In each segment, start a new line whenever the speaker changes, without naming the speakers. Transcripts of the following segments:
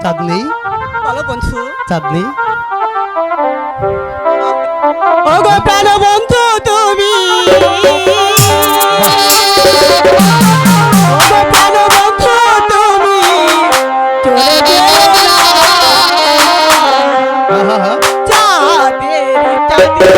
চাঁদনি
বলো বন্ধু।
চাঁদনি
ওগো প্রাণ বন্ধু তুমি, ওগো প্রাণ বন্ধু তুমি চলে যেও না চাঁদের চাঁদের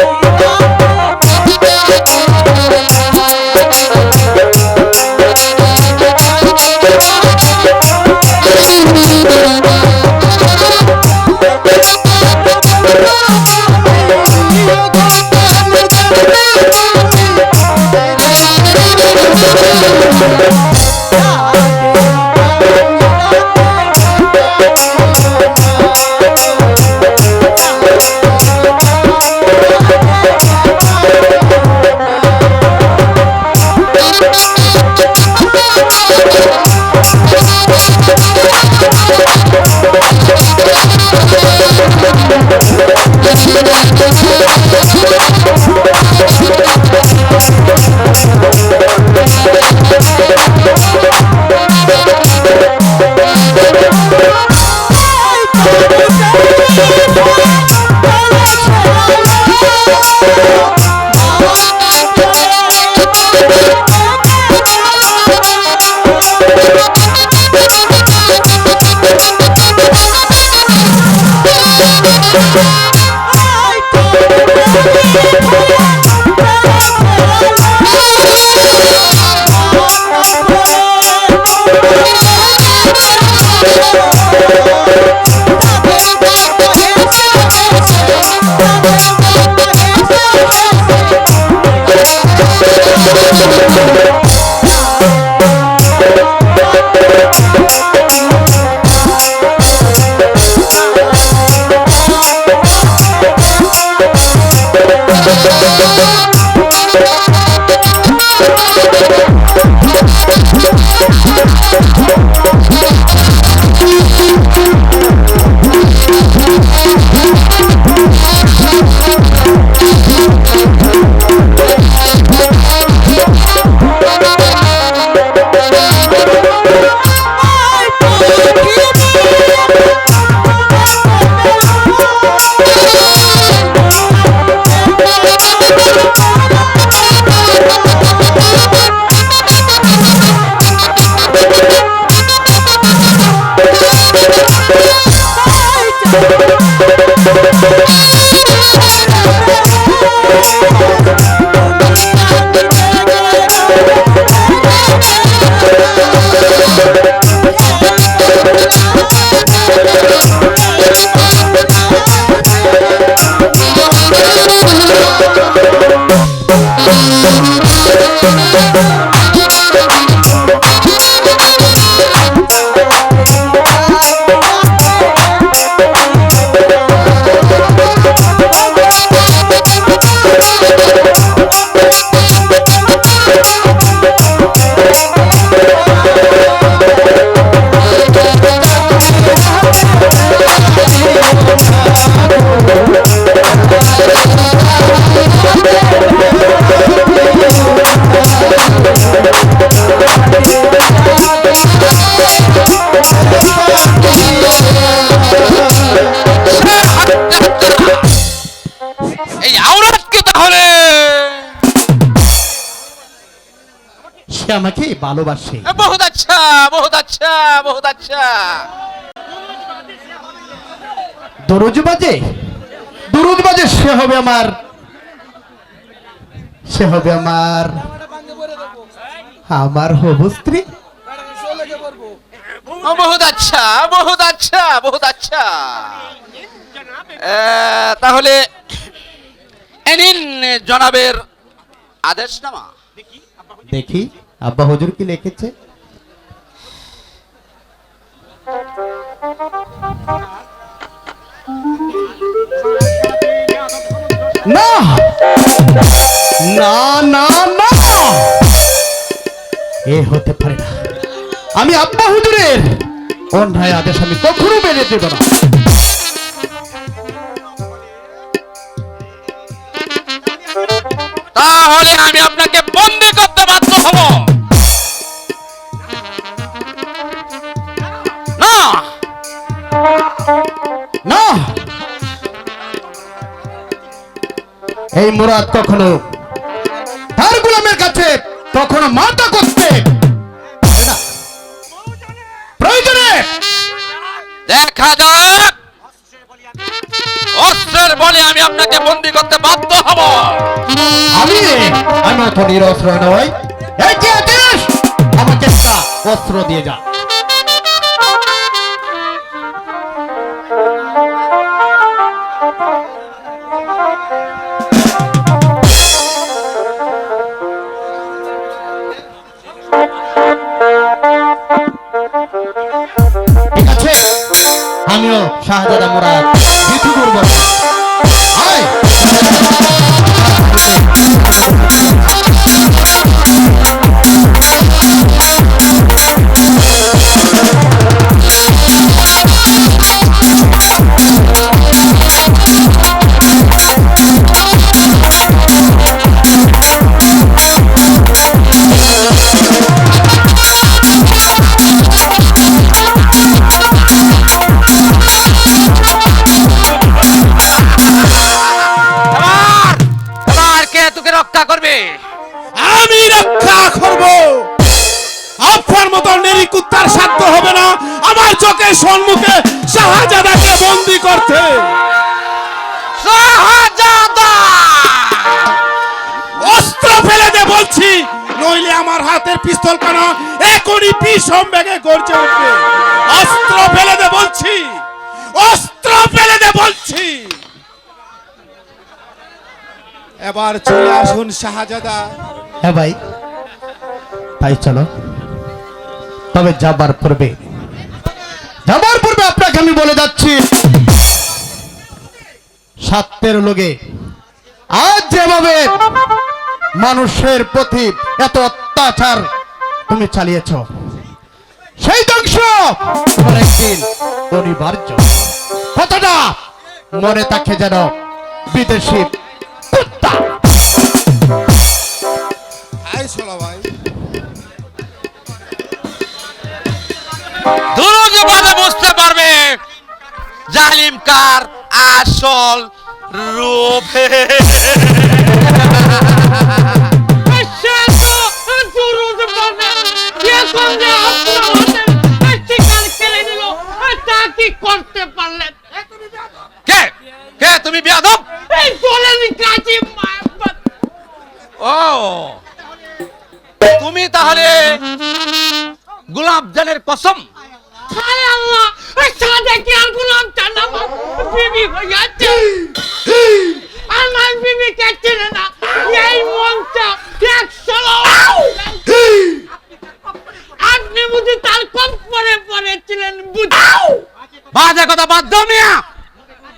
এই আওরাত কি তাহলে?
সে আমাকে ভালোবাসে।
বহুত আচ্ছা, বহুত আচ্ছা, বহুত আচ্ছা।
দরুদ বাজে, দরুদ বাজে, সে হবে আমার, সে হবে আমার, আমার হবু স্ত্রী।
বহুত আচ্ছা, বহুত আচ্ছা, বহুত আচ্ছা। তাহলে এনিন জনাবের আদেশনামা।
দেখি আব্বা হুজুর কি লিখেছে। না না না না, এ হতে পারে না। আমি আব্বা হুজুরের অন্যায় আদেশ আমি কখনো মেনে দেব না।
তাহলে আমি আপনাকে বন্দি করতে বাধ্য হব। না
না, এই মুরাদ কখনো তার গোলামের কাছে কখনো মাথা করতে পারে না। প্রয়োজনে
দেখা যাক, অস্ত্রের বলে আমি আপনাকে বন্দি করতে বাধ্য হব।
আমি অত নিরস্ত্র নই। এই যে আদেশ, আমাকে একটা অস্ত্র দিয়ে যা। ঠিক আছে, আমিও শাহজাদা মুরাদ কিছু করব না। আয়
রক্ষা করবে?
আমি রক্ষা করব। আপনার মতো নিরিকুত্তার সাধ্য হবে না আমার চোখের সম্মুখে শাহজাদাকে বন্দী করতে।
শাহজাদা,
অস্ত্র ফেলে দে বলছি, নইলে আমার হাতের পিস্তল কানা এখনই বিষম বেগে গর্জে উঠবে। অস্ত্র ফেলে দে বলছি, অস্ত্র ফেলে দে বলছি। এবার চলে আসুন শাহজাদা।
হ্যাঁ ভাই, তাই চলো। তবে যাবার পূর্বে আপনাকে আমি বলে যাচ্ছি, সাত্যের লোকে আজ যেভাবে মানুষের প্রতি এত অত্যাচার তুমি চালিয়েছ, সেই ধ্বংস তোমার একদিন অনিবার্য। কতটা মনে থাকে যেন বিদেশি কুত্তা।
ভাই
দুরুদ বাজে বুঝতে পারবে জালিম কার আসল রূপ।
করতে পারলেন
তুমি বেয়াদব?
এই বলেন কাজী মোহাম্মদ।
ও তুমি তাহলে গোলাপজানের কসম?
হায় আল্লাহ, ওই সাদে কি আর গোলাম জান আমার বিবি হইয়াছে। আমার বিবি কে চেনে না, এই মনটা 100 আপনি বুঝি তার কম পরে পড়েছিলেন বুঝি।
বাজে কথা বাদ দাও মিয়া।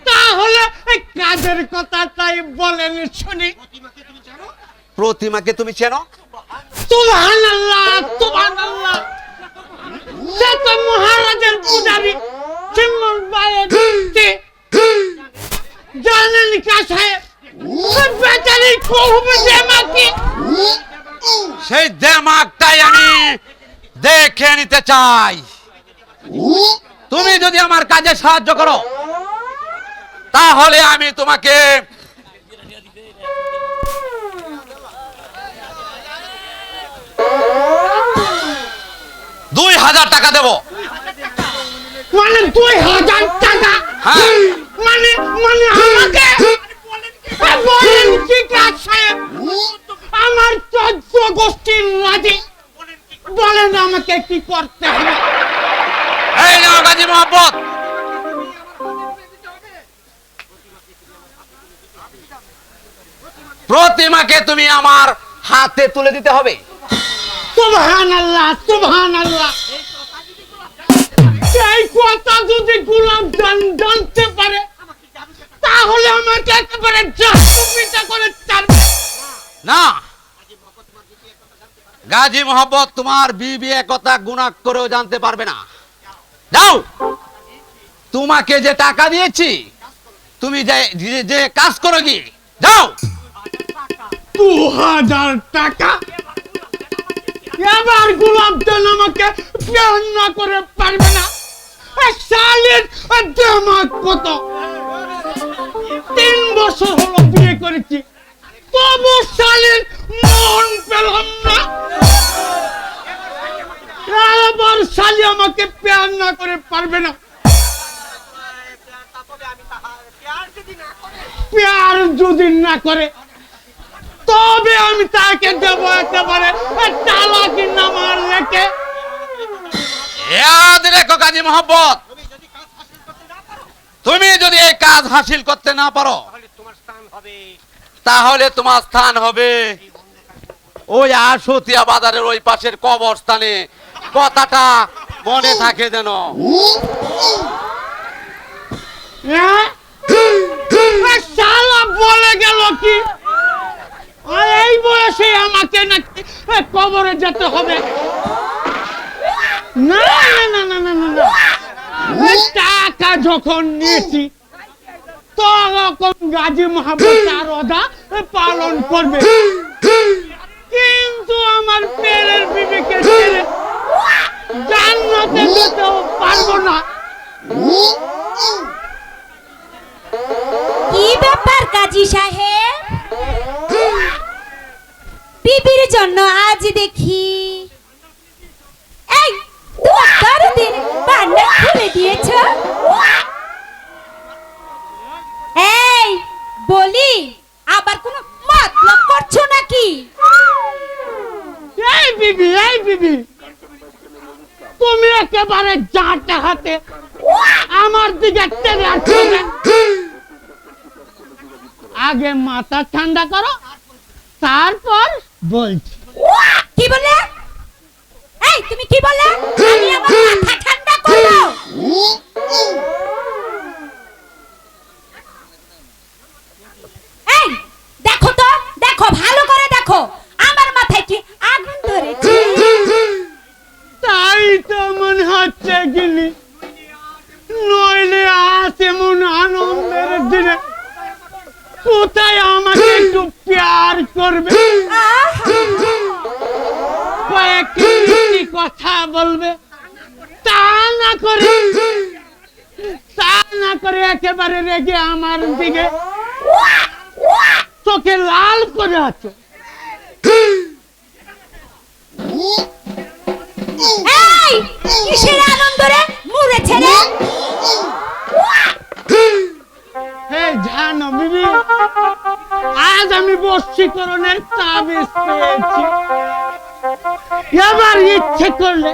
তাহলে এই কাজের কথাটাই বলেন শুনি।
প্রতিমাকে তুমি চেনো?
সুবহানাল্লাহ সুবহানাল্লাহ, সে তো মহারাজের পূজারী সিমন ভাইয়ের কে জানেন কা সাহেব, ওই বেচারির খুব দেমাকি।
সেই দেমাগটাই আমি দেখে নিতে চাই। তুমি যদি আমার কাজে সাহায্য করো তাহলে আমি তোমাকে 2000 টাকা দেব।
মানে 2000 টাকা?
হ্যাঁ।
মানে মানে আমাকে বলেন কি কাজ সাহেব, আমার 14 গোষ্ঠীর রাজি, বলেন আমাকে কি করতে হবে?
এই নাও গাজী মোহাম্মদ, প্রতিমাকে তুমি আমার হাতে তুলে দিতে হবে।
সুবহানাল্লাহ সুবহানাল্লাহ, এই কথা যদি গোলাম জানতে পারে তাহলে আমাকে একেবারে জাহান্নামে করে ছাড়বে।
না গাজী মোহাম্মদ, তোমার বিবি একথা গুনাহ করেও জানতে পারবে না। যাও, তোমাকে যে টাকা দিয়েছি তুমি যে কাজ করো কি, যাও।
2000 টাকা? এবার গোলাপ আমাকে প্রেম না করে পারবে না। শালের দেমাগ কত, 3 বছর হলো বিয়ে করেছি, তবু শালের মন পেলাম না। এবার শালি আমাকে প্রেম না করে পারবে না। প্যার যদি না করে তবে আমি তাকে দেব একেবারে তালাকি নামার লেখে।
ইয়াদ রেখো গাজী মোহাম্মদ, তুমি যদি এই কাজ হাসিল করতে না পারো তাহলে তোমার স্থান হবে ওই আশুতিয়া বাজারের ওই পাশের কবরস্থানে। কথাটা মনে থাকে যেন।
হ্যাঁ? শালা বলে গেল কি আর এই বয়সে আমাকে নাকি কবরে যেতে হবে? না না না না না না, এই টাকা যখন নিয়েছি তখন গাজী মোহাম্মদ তার ওয়াদা পালন করবে, কিন্তু আমার পেরের বিবিকে ছেড়ে জান্নাতে যেতেও পারবো না।
কি ব্যাপার কাজী সাহেব, বিবির জন্য আজ দেখি এই দরদের বান্ডা খুলে দিয়েছ। এই বলি, আবার কোনো মতলব করছো নাকি?
এই বিবি তুমি একেবারে জাঁটা হাতে আমার দিকে টেনে আসছো না। আগে মাথা ঠান্ডা করো, তারপর বলছি।
কি বলে? এই তুমি কি বলে? আমি আমার মাথা ঠান্ডা করব? এই দেখো তো, দেখো ভালো করে দেখো, আমার মাথায় কি আগুন ধরেছে?
তাই তো মনে হচ্ছে গিনি, নইলে আজ এমন আনন্দের দিনে কোথায় আমাকে একটু প্যার করবে, কয়েকটি কথা বলবে, তা না করে একেবারে রেগে আমার দিকে চোখে লাল করে আছে।
এই কিসের আনন্দ রে মুড়ে ছেলে?
হে জানো বশীকরণের তাবিজ পেয়েছি। এবার ইচ্ছে করলে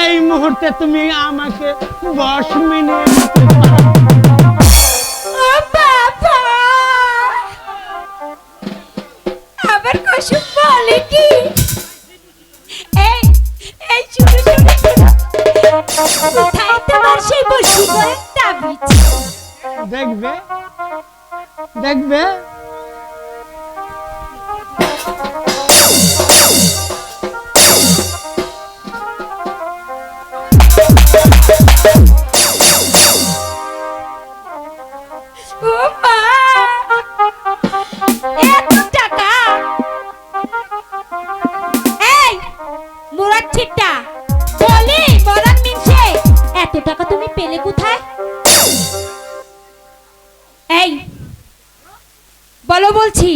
এই মুহূর্তে তুমি আমাকে বশ মিনিয়ে নিতে পারো।
ও বাবা, আবার কসম বলে কি? এই এই শুরু কোথায় তোমার সেই বশীকরণ তাবিজ?
দেখবে দেখবে
ও মা, এত টাকা! এই মুরাদ ছিট্টা, বলি বলার মিনসে, এত টাকা তুমি পেলে কোথায়? এই বলো বলছি,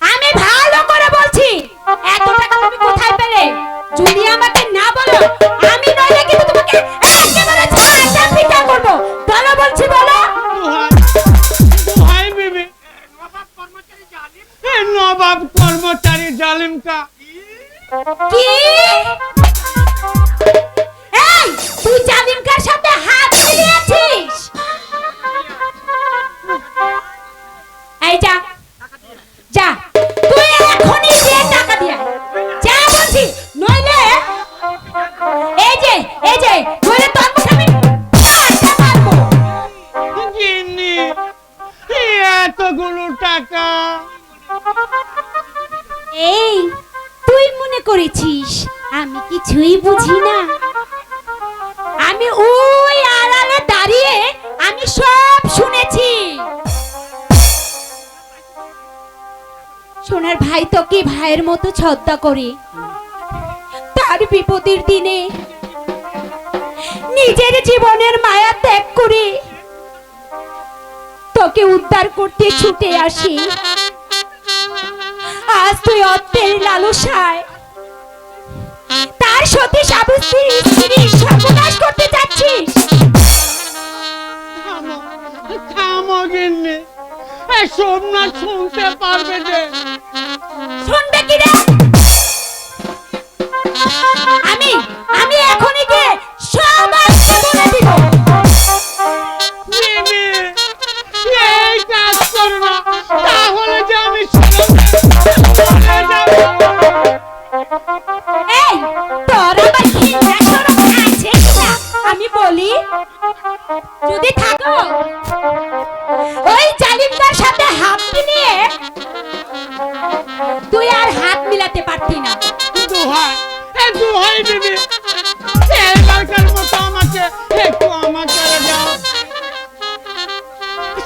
আমি ভালো করে বলছি, এত টাকা তুমি কোথায় পেলে? যদি আমাকে না বলো, আমি নইলে কিন্তু তোমাকে একেবারে ছাড়া পিটা করব। বলো বলছি, বলো।
দোহাই বিবি, এ নবাব কর্মচারী জালিম কা।
কি? এই তুই জালিমকার সাথে হাত মিলিয়েছিস? এই যা যা, তুই এখনই যে টাকা দিয়ে আয়। যা বলছি, নইলে এই যে নইলে তোর মুখে আমি পাঁচটা মারবো।
গিন্নি, এতগুলো টাকা
এই তুই মনে করেছিস আমি কিছুই বুঝি না? আমি ওই আড়ালে দাঁড়িয়ে আমি সব শুনেছি। সোনার ভাই তোকে ভাইয়ের মতো শ্রদ্ধা করে, তার বিপদের দিনে নিজের জীবনের মায়া ত্যাগ করে তোকে উদ্ধার করতে ছুটে আসি। আজ তুই অর্থের লালসায় তার সতী সাবিত্রীর স্ত্রী সর্বনাশ করতে যাচ্ছিস।
থামো, থামো গিন্নি, এসব না শুনতে পারবে যে।
শুনবে কি রে? আমি আমি এখনই গিয়ে সবাইকে বলে দিব।
বিবি, এই কাজ করো না, তাহলে যে আমি চলে যাব।
এই তোর আবার ঘৃণা শরম আছে কিনা আমি বলি? যদি থাকো ওই জালিমটার সাথে হাত মিলিয়ে তুই আর হাত মিলাতে পারতি না।
দোহাই, দোহাই বিবি, এইবারকার মতো আমাকে একটু ক্ষমা করে দাও।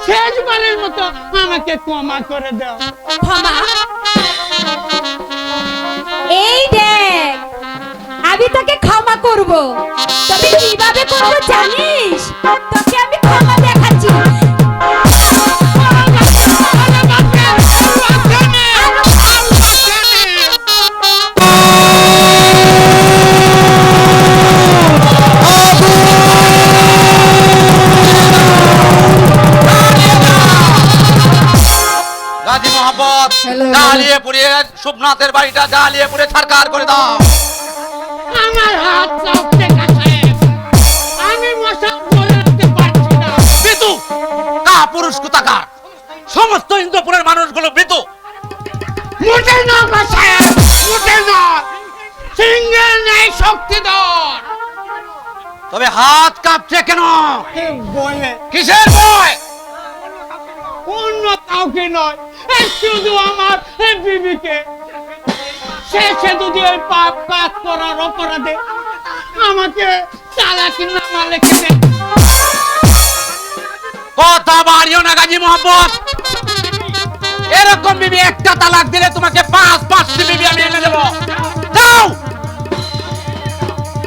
শেষবারের মতো আমাকে ক্ষমা করে দাও।
ক্ষমা? এই দেখ, আমি তোকে ক্ষমা করব, তবে কিভাবে করব জানিস? তোকে আমি ক্ষমা দেখাচ্ছি।
গাজী মোহাম্মদ, জ্বালিয়ে পুড়িয়ে শুভনাথের বাড়িটা জ্বালিয়ে পুড়ে ছারখার করে দাও।
আমার হাত কাঁপছে কাসায়েব, আমি মশা ধরে রাখতে পারছি না।
বিতু, কা পুরুষ কোথাকার, সমস্ত ইন্দ্রপুরের মানুষগুলো বিতু।
মোটে না কাসায়েব, মোটে না, সিংহের নেই শক্তিধর।
তবে হাত কাঁপছে কেন?
বলে
কিসের ভয়?
অন্য কাউকে নয়, এই শুধু আমার এই বিবিকে। সে যদি ওই পাপ কাজ করার অপরাধে আমাকে চালাকি নামা লিখে দেয়।
কথা বাড়িও না গাজী মোহাম্মদ, এরকম বিবি একটা তালাক দিলে তোমাকে 5-5টি বিবি আমি এনে দেবো। যাও,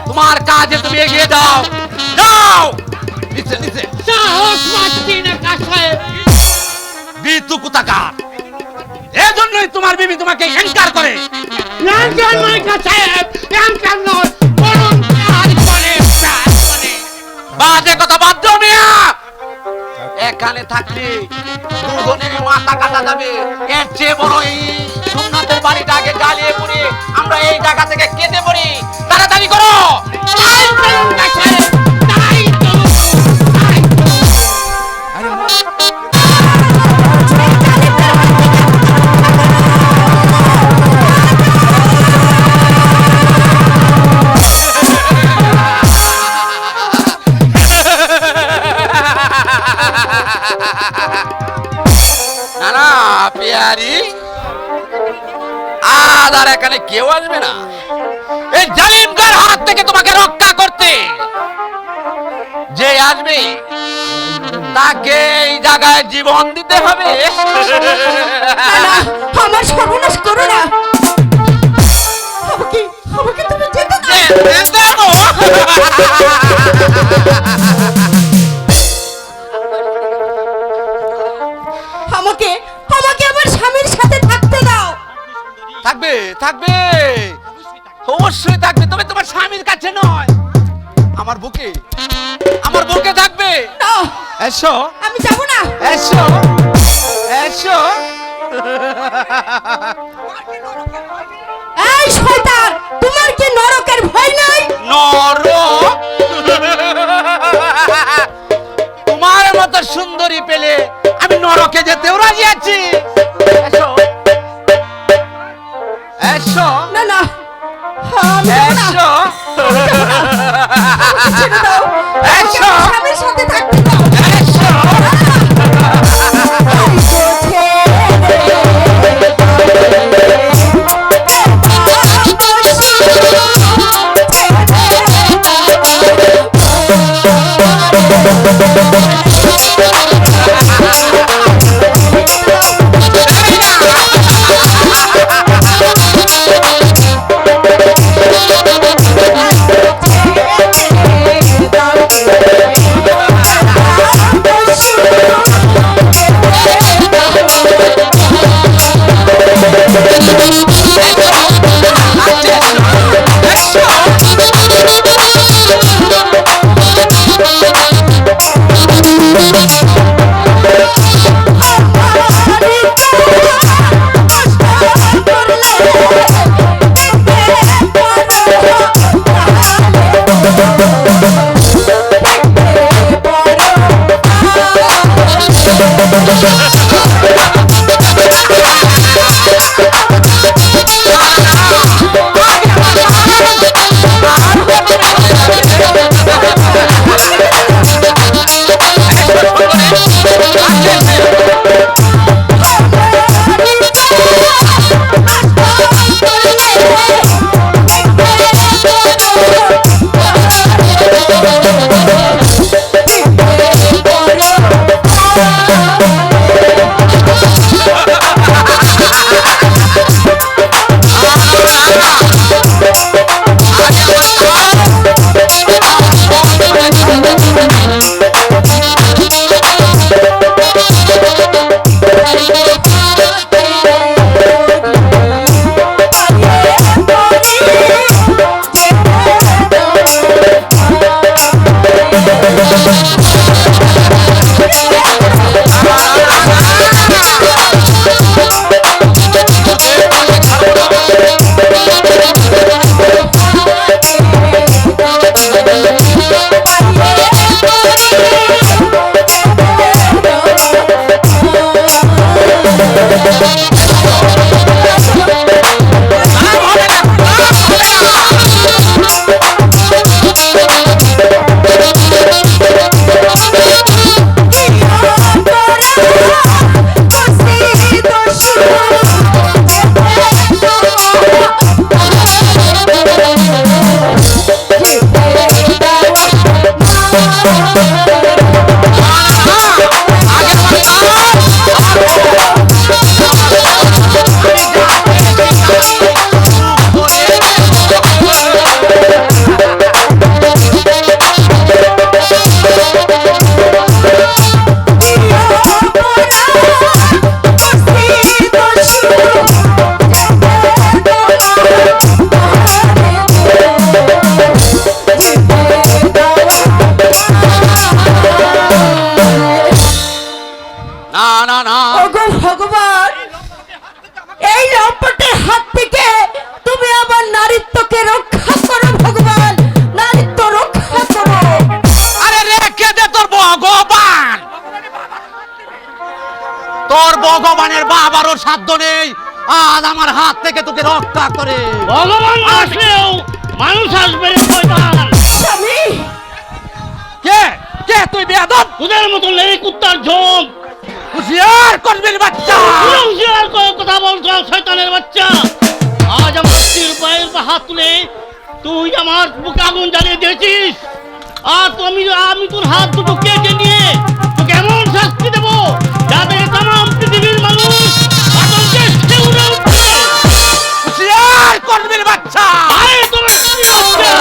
তোমার কাজে তুমি এগিয়ে যাও, যাও। নিচে নিচে
সাহস পাচ্ছি না কাসায়েব।
বিতু কোথাকার, এজন্যই তোমার বিবি তোমাকে এনকার করে।
এনকার নয় কাসায়েব, এনকার নয়, বরং প্যার করে, প্যার করে।
বাজে কথা বাদ দাও মিয়া। এখানে থাকলে দুজনে মাথা কাটা যাবে, বড় এই সোমনাথের বাড়িটাকে জ্বালিয়ে পুড়িয়ে আমরা এই জায়গা থেকে কেটে পড়ি। তাড়াতাড়ি করো।
তাই করুন না সাহেব, তাই করুন, তাই করুন।
না না পেয়ারি, আজ আর এখানে কেউ আসবে না এই জালিমদের হাত থেকে তোমাকে রক্ষা করতে। যে আসবে তাকে এই জায়গায় জীবন দিতে হবে।
আমার সর্বনাশ করো না, আমাকে আমাকে তুমি যেতে দাও।
দেখো
আমাকে আমাকে আমার স্বামীর সাথে থাকতে দাও।
থাকবে থাকবে অবশ্যই থাকবে, তবে তোমার স্বামীর কাছে নয়, আমার বুকে, আমার বুকে থাকবে।
না,
এসো
আমি যাব না।
এসো এসো।
এই শয়তান, তোমার কি নরকের ভয় নাই?
নরক? তোমার মতো সুন্দরী পেলে আমি নরকে যেতেও রাজি আছি। এসো এসো
না না, আমি যাব না।
এসো
আমাকে ছেড়ে দাও, আমাকে
এসো।
আমার স্বামীর সাথে থাকতে দাও।
এসো।
এই তো ছেড়ে
বাবারও সাধ্য নেই আজ আমার হাত থেকে তোকে রক্ষা করে।
ভগবান আসলেও মানুষ আসবে না শয়তান।
স্বামী
কে কে তুই বেয়াদব?
তোদের মতো নেই কুত্তার ঝোপ।
হুঁশিয়ার করবির বাচ্চা।
হুঁশিয়ার করে কথা বলছো শয়তানের বাচ্চা। আজ আমার স্ত্রীর পায়ের হাত তুলে তুই আমার বুকে আগুন জ্বালিয়ে দিয়েছিস। আর আমি তোর হাত দুটো কেটে নিয়ে তোকে এমন শাস্তি দেবো যাতে তামাম পৃথিবীর মানুষ আতঙ্কে শিউরে উঠবে।
হুঁশিয়ার করবির বাচ্চা।
আরে তোর স্ত্রী বাচ্চা।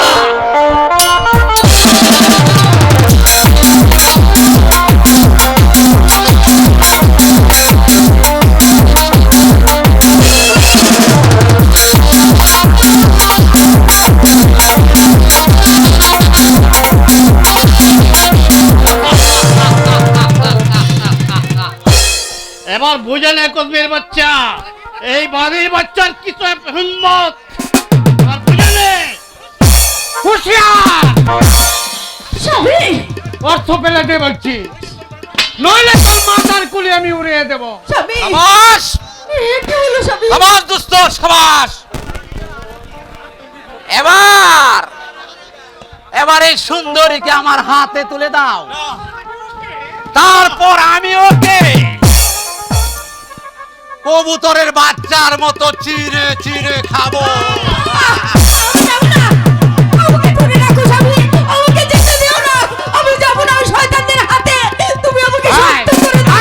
এবার বুঝে নে কসবির বাচ্চা, এই বাড়ির বাচ্চার কিছু হিম্মত এবার বুঝে নে। হুঁশিয়ার,
স্বামী
অর্থ পেলে দে বলছি, নইলে তোর মাথার কুলি আমি উড়িয়ে দেব।
স্বামী
সাবাস
কি হলো স্বামী?
সাবাস দোস্ত সাবাস। এবার এই সুন্দরীকে আমার হাতে তুলে দাও, তারপর আমি ওকে কবুতরের বাচ্চার মতো চিরে চিরে খাবো।
আমি যাবো না। আমাকে ধরে রাখো স্বামী, আমাকে যেতে দিও না। আমি যাবো না ওই শয়তানদের হাতে। তুমি আমাকে শান্ত করে দাও।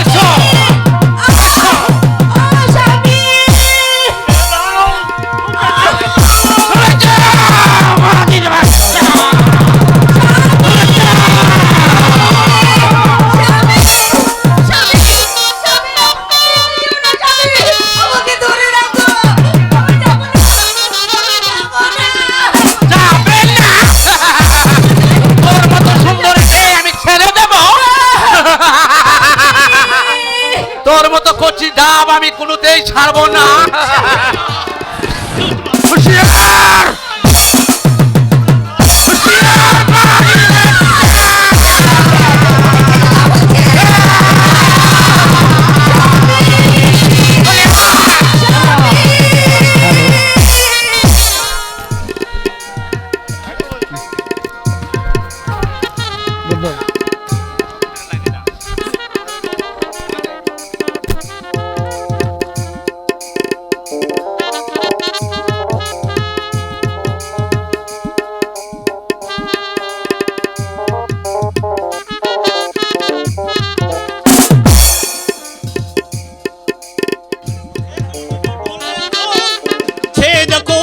এসো।
স্বামী
মাটির বাচ্চা।
আমাকে ধরে রাখো। আমি যাবো না।
যাবে না। তোর মতো সুন্দরীকে আমি ছেড়ে দেব? তোর মতো কচি ডাব আমি কোনোতেই ছাড়বো না। হুঁশিয়ার!
সে দেখো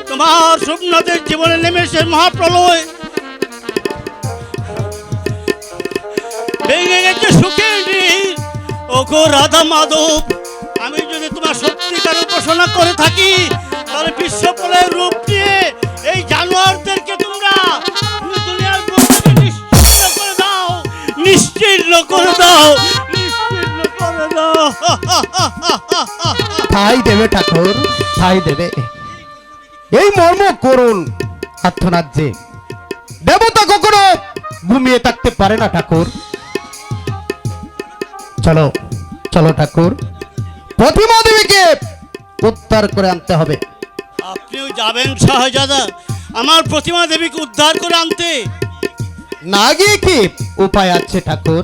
তোমার স্বপ্নদের জীবনে নেমেছে মহাপ্রলয়, ভেঙে গেছে সুখের নীড়। ওগো রাধা মাধব, আমি যদি তোমার সত্যিকার উপাসনা করে থাকি তাহলে বিশ্বপ্রলয়ের রূপ নিয়ে এই জানোয়ারদেরকে তোমরা দুনিয়ার বুক থেকে নিশ্চিহ্ন করে দাও, নিশ্চিহ্ন করে দাও, নিশ্চিহ্ন করে দাও।
ঠাই দেবে ঠাকুর, ঠাই দেবে। এই মর্ম করুন আর্থনাথ যে দেবতা কখনো ঘুমিয়ে থাকতে পারে না ঠাকুর। চলো চলো ঠাকুর, প্রতিমা দেবীকে উদ্ধার করে আনতে হবে।
আপনিও যাবেন শাহজাদা আমার প্রতিমা দেবীকে উদ্ধার করে আনতে?
না গিয়ে কি উপায় আছে ঠাকুর?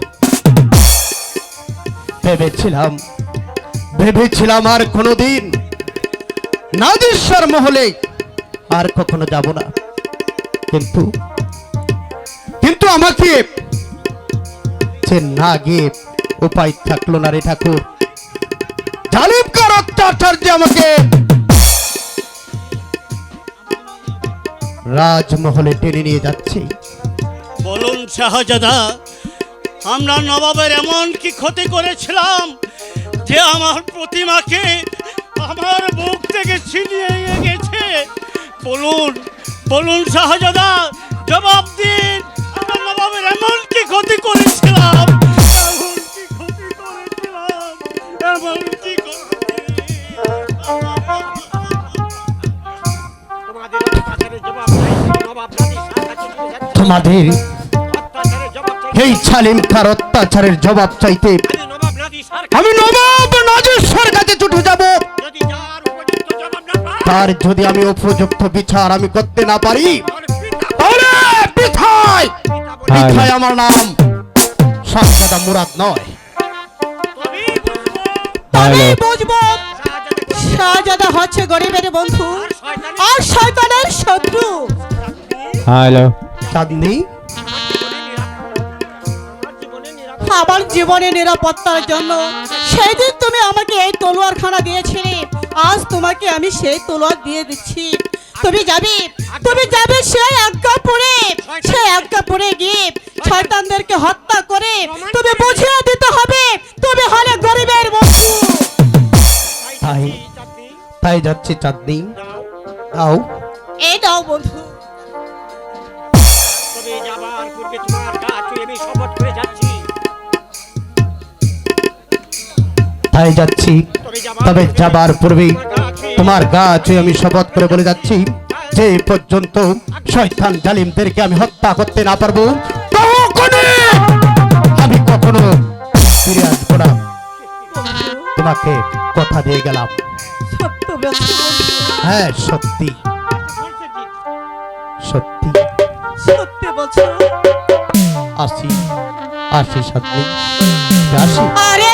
ভেবেছিলাম আর কোনোদিন নাগেশ্বর মহলে আর কখনো যাব না, কিন্তু আমাকে যে না গিয়ে উপায় থাকলো না রে ঠাকুর। জালিমকার অত্যাচার যে আমাকে রাজমহলে টেনে নিয়ে যাচ্ছে।
বলুন শাহজাদা, আমরা নবাবের এমন কি ক্ষতি করেছিলাম যে আমার প্রতিমাকে আমার বুক থেকে ছিনিয়ে নিয়ে গেছে? বলুন বলুন শাহজাদা, জবাব দিন। আমরা নবাবের এমন কি ক্ষতি করেছিলাম, এমন কি ক্ষতি করেছিলাম, এমন কি
তোমাদের এই ছালিম খার অত্যাচারের জবাব চাইতে আমি নবাব নাজেশ্বর কাছে ছুটে যাব। তার যদি আমি উপযুক্ত বিচার আমি করতে না পারি তাহলে পিঠায় পিঠায় আমার নাম শাহজাদা মুরাদ নয়।
তবেই বুঝবো শাহজাদা হচ্ছে গরিবের বন্ধু আর শয়তানের শত্রু।
হ্যালো চাঁদনি,
আমার জীবনের নিরাপত্তার জন্য সেই দিন তুমি আমাকে এই তলোয়ারখানা দিয়েছিলে, আজ তোমাকে আমি সেই তলোয়ার দিয়ে দিচ্ছি। তুমি যাবে সেই আজ্ঞা পড়ে গিয়ে শয়তানদেরকে হত্যা করে তুমি বুঝিয়ে দিতে হবে তুমি হলে গরিবের বন্ধু।
তাই যাচ্ছি চাঁদনি। আও
এই দাও বন্ধু।
তাই যাচ্ছি, তবে যাবার পূর্বে তোমার গা ছুঁয়ে আমি শপথ করে বলে যাচ্ছি যে পর্যন্ত শয়তান জালিমদেরকে আমি হত্যা করতে না পারবো আমি কখনো ফিরে আসবো না। তোমাকে কথা দিয়ে গেলাম।
সত্য বলছো বন্ধু,
হ্যাঁ সত্যি সত্যি।
সত্যি বলছো।
আসি আসি সত্যি আসি।
আরে